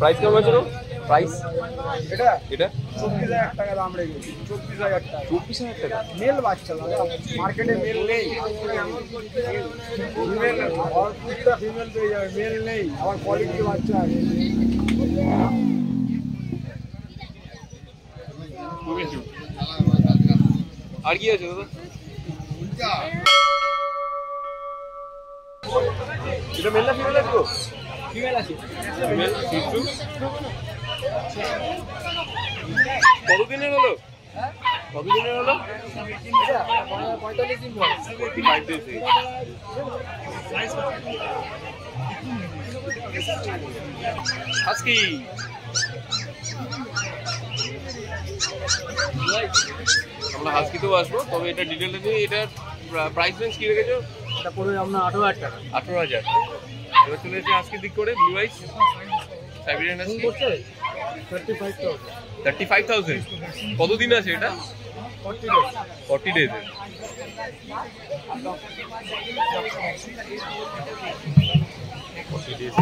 Price কেমন আছে গো? Price এটা এটা 24,000 টাকা দাম রেখেছি। 24,000 টাকা। 24,000 টাকা। মেল বাচ্চা দাদা, মার্কেটে মেল নেই। ফিমেল প্রত্যেকটা ফিমেল পেয়ে যাবে, মেল নেই। আবার কোয়ালিটি বাচ্চা আছে। খুবই কিউট। আর কি আছে দাদা? এটা মেল না ফিমেল আছে গো? ফিমেল আছে। ফিমেল শিশু। কতদিনের হলো? কতদিনের হলো? 45 দিন পর। 45 days। আজকে আমরা হাস্কিতেও আসবো, তবে এটা ডিটেলটা দিয়ে এটার প্রাইস রেঞ্জ কি রেখেছো? এটা পড়বে আপনার 18,000 টাকা। 18,000। এবার চলে এসেছি আজকের দিক করে ব্লু আইস সাইবেরিয়ান হাস্কি। 35,000। 35,000। কতদিন আছে এটা? 40 days। 40 days।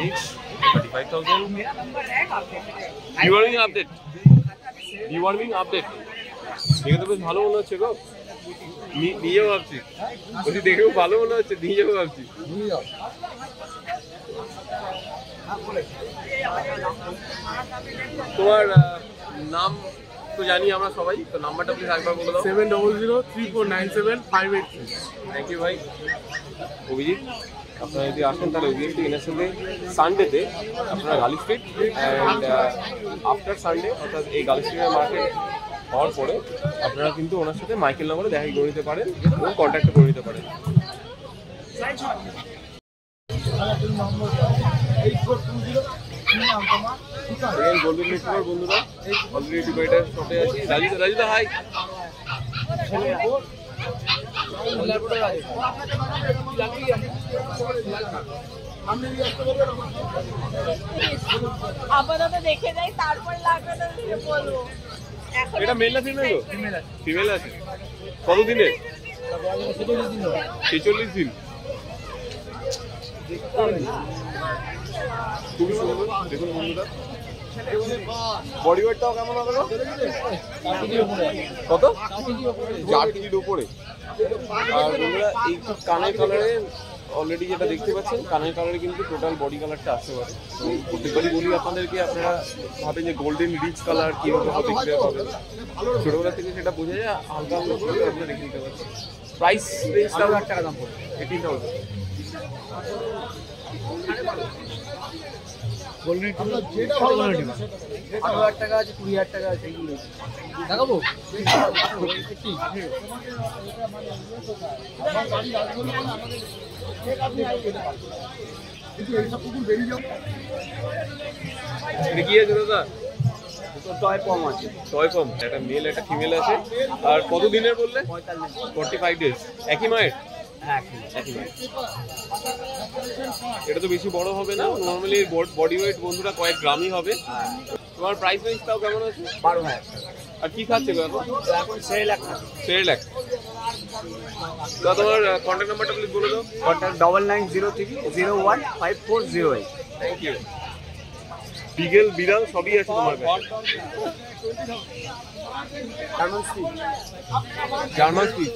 age 35,000। Deworming update। Deworming update। দেখে তো বেশ ভালো মনে হচ্ছে গো। নিজেও ভাবছি, বলছি দেখেও ভালো মনে হচ্ছে, নিজেও ভাবছি। তোমার নাম তো জানি আমরা সবাই, তো নাম্বারটা প্লিজ একবার বলে দাও। 700349758। থ্যাংক ইউ ভাই। অভিজিৎ, আপনারা যদি আসেন তাহলে অভিজিৎ এনার সাথে সানডেতে আপনারা গার্লি স্ট্রিট অ্যান্ড আফটার সানডে, অর্থাৎ এই গার্লি স্ট্রিটের মার্কেট হওয়ার পরে আপনারা কিন্তু ওনার সাথে মাইকেল নগরে দেখা করে নিতে পারেন এবং কন্ট্যাক্ট করে নিতে পারেন। গোল্ডেন রিট্রিভার বন্ধুরা অলরেডি ডিভাইডার শপে আছি। রাজুদা হাই। আপাতত দেখে যাই, তারপর লাগবে তো বলবো। এটা মেল না ফিমেল গো? ফিমেল আছে। কতদিনের? 46 দিন। খুবই সুন্দর, দেখুন বন্ধুরা। বডি ওয়েটটাও কেমন হবে? কত? 4 কেজির উপরে। আর বন্ধুরা এই কানের কালারে অলরেডি যেটা দেখতে পাচ্ছেন, কানের কালারে কিন্তু টোটাল বডি কালারটা আসতে পারে। তো প্রত্যেকবারই বলি আপনাদেরকে, আপনারা ভাবেন যে গোল্ডেন রিচ কালার কীভাবে দেখতে হবে, ছোটোবেলা থেকে সেটা বোঝা যায়। হালকা হালকা করে আপনারা দেখে নিতে পারছেন। প্রাইস রেঞ্জটা 18,000 টাকা দাম পড়বে। 18,000। গোল্ডেন রিট্রিভার 18,000 টাকা আছে, 20,000 টাকা আছে। দেখাবো এটা কি আছে দাদা? টয় কম আছে। টয় কম। একটা মেল একটা ফিমেল আছে। আর কত দিনের বললে? 45 days। একই মায়ের? হ্যাঁ, একই মায়ের। এটা তো বেশি বড় হবে না, নর্মালি বডি ওয়েট বন্ধুরা কয়েক গ্রামই হবে। তোমার প্রাইস রেঞ্জটাও কেমন আছে? 12,000 টাকা। আর কি খাচ্ছে গো এখন? এখন 6,00,000 টাকা। 6,00,000। তো তোমার কন্ট্যাক্ট নাম্বারটা প্লিজ বলে দাও। কন্ট্যাক্ট 9903015408। Thank you. বিগেল বিড়াল সবই আছে তোমার কাছে। German speech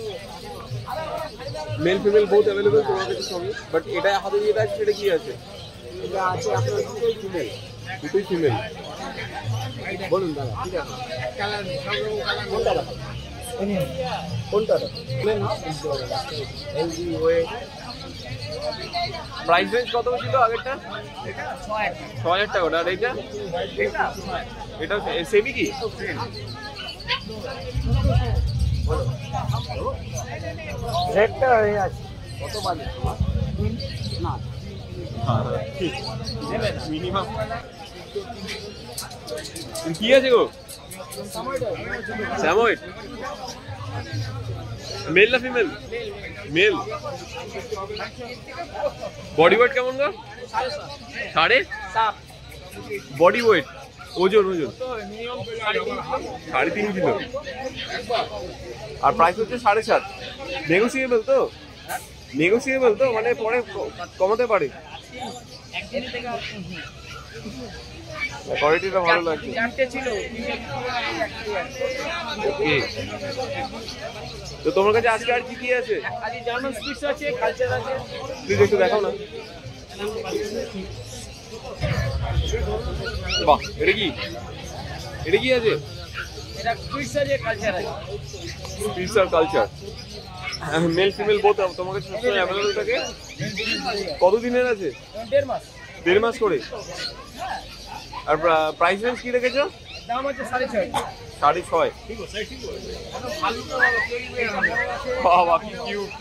male female both available তোমার কাছে সবই। বাট এটা হাতে যেটা আছে সেটা কি আছে? এটা আছে আপনার দুটোই ফিমেল। দুটোই ফিমেল। বলুন দাদা, ঠিক আছে। কোনটা দাদা? কোনটা দাদা? LG way. প্রাইস রেঞ্জ কত ছিল আগেরটা? 6,000 টাকা। আর এইটা? এটা সেমি কি? রেটটা হয়ে আছে কত বাজে না? মিনিমাম কি আছে গো? স্যাময়েড। মেল না ফিমেল? মেল। বডি ওয়েট কেমন গো? 7.5। বডি ওয়েট ওজন 3.5 কিলো। আর প্রাইস হচ্ছে 7.5। নেগোসিয়েবল তো? নেগোসিয়েবল তো, মানে পরে কমাতে পারে। কোয়ালিটিটা ভালো লাগছে। চারটে ছিল। ওকে, তো তোমার কাছে আজকে আর কি কি আছে? আজকে জার্মান স্পিচ আছে, কালচার আছে। প্লিজ একটু দেখাও না। বাহ, এটা কি আছে? এটা স্পিচ আছে, কালচার আছে। স্পিচ আর কালচার, মেল ফিমেল বোথ তোমার কাছে সবসময় অ্যাভেলেবল থাকে? কতদিনের আছে? 1.5 মাস। 1.5 মাস করে। আর প্রাইস রেঞ্জ কি রেখেছো? দাম হচ্ছে 6.5। 6.5। বাবা কি কিউট।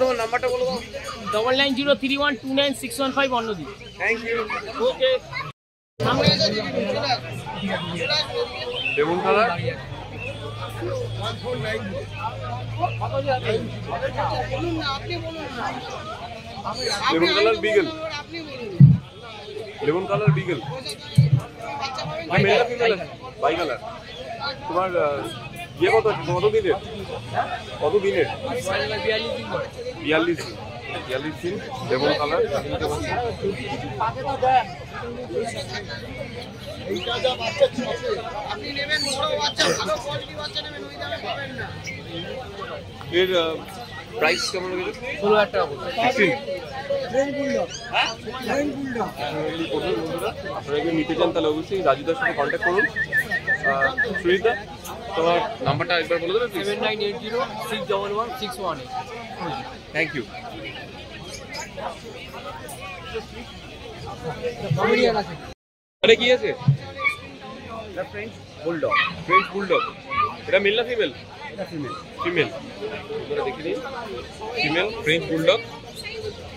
তোমার নাম্বারটা বলো। 9903129615 অন্যদিন। Thank you. Okay. Lemon colour, lemon colour beagle, lemon colour beagle, bi colour. তোমার ইয়ে কত আছে? কত দিনের? 42 দিন। লেমন কালার এর প্রাইস কেমন লেগেছে? 16,000 টাকা। আপনারা যদি নিতে চান তাহলে অবশ্যই রাজুদার সাথে কন্ট্যাক্ট করুন। সুজিতা, তোমার নাম্বারটা একবার বলে দেবে? 7980611618। Thank you. আরে কি আছে? French bulldog. French bulldog. এটা মেল না ফিমেল? এটা ফিমেল। ফিমেল। তোমরা দেখে নিন, ফিমেল ফ্রেঞ্চ বুলডগ।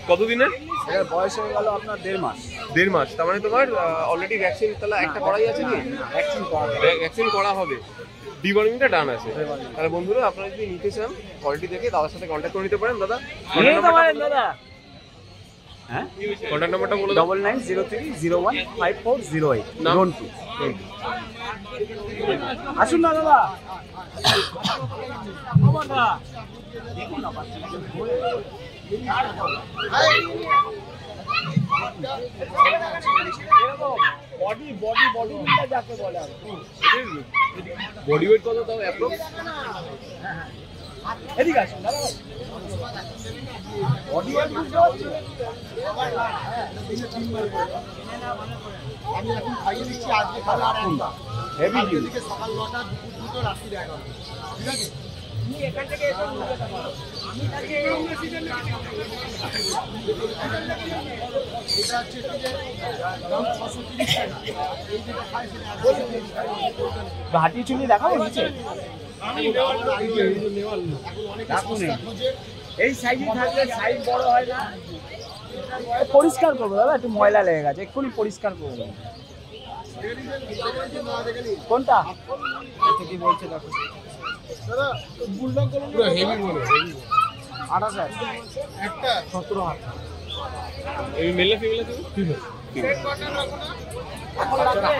কতদিনের? এর বয়স হয়ে গেল আপনার 1.5 মাস। 1.5 মাস। তার মানে তোমার অলরেডি ভ্যাকসিন তাহলে একটা করাই আছে কি? ভ্যাকসিন করা হবে, ডিওয়ার্মিংটা ডান আছে। তাহলে বন্ধুরা আপনারা যদি নিতে চান কোয়ালিটি দেখে দাদার সাথে কন্ট্যাক্ট করে নিতে পারেন। দাদা দাদা, হ্যাঁ, কন্ট্যাক্ট নাম্বারটা বলে 9903015408। নাম? রন্টু। আসুন না দাদা। বডি যাকে বলে বডি ওয়েট কত তাও অ্যাপ্রক্স? এদিকে আসুন দাদা। বডি ওয়েট বুঝতে পারছি। আমি এখন খাইয়ে দিচ্ছি, আজকে খাবে আর একটা হেভি দিকে সকাল 9টা, দুপুর 2টো, রাত্রি 11টা। ঠিক আছে, তুমি এখান থেকে এসে নিয়ে যেতে পারো। আমি আজকে এই সিজন এটা হচ্ছে যে দাম 630 টাকা। এই যেটা খাই সেটা ঘাটি চুনি দেখাবো নিচে। এই সাইজে থাকলে সাইজ বড় হয় না। পরিষ্কার করবো দাদা, একটু ময়লা লেগে গেছে, এক্ষুনি পরিষ্কার করবো। কোনটা কি বলছে দেখো দাদা? পুরো হেভি বলে 28,000 একটা 17,000। এই মেল না ফিমেল আছে? ফিমেল।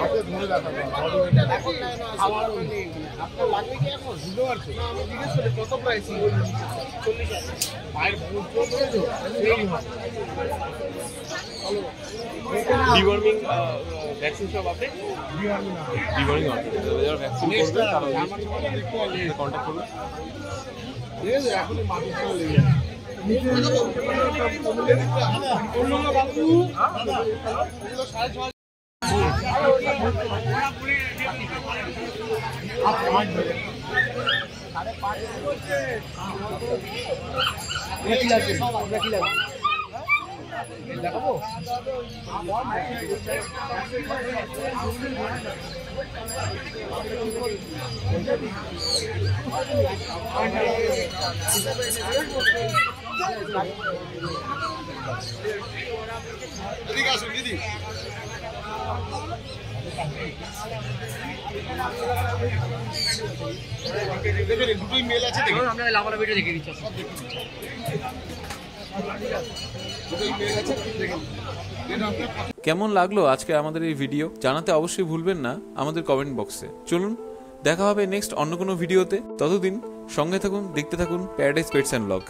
হাতে ধরে দেখাবো আপনার লাগবে কি এখন? বুঝতে পারছো? আমি জিজ্ঞেস করি কত প্রাইস? 40,000। ভাই ডিওয়ার্মিং ভ্যাকসিন সব আপনি? ডিওয়ার্মিং আছে। যারা ভ্যাকসিন করবে তারা কন্ট্যাক্ট করুন। ঠিক আছে, এখনই মাটি চলে যাবে। দেখাবো এদিকে আসুন দিদি। দুটোই মেল আছে, দেখুন আমরা লাভালাভিটা দেখে দিচ্ছি। কেমন লাগলো আজকে আমাদের এই ভিডিও জানাতে অবশ্যই ভুলবেন না আমাদের কমেন্ট বক্সে। চলুন দেখা হবে নেক্সট অন্য কোনো ভিডিওতে। ততদিন সঙ্গে থাকুন, দেখতে থাকুন প্যারাডাইস পেটস অ্যান্ড ব্লগ।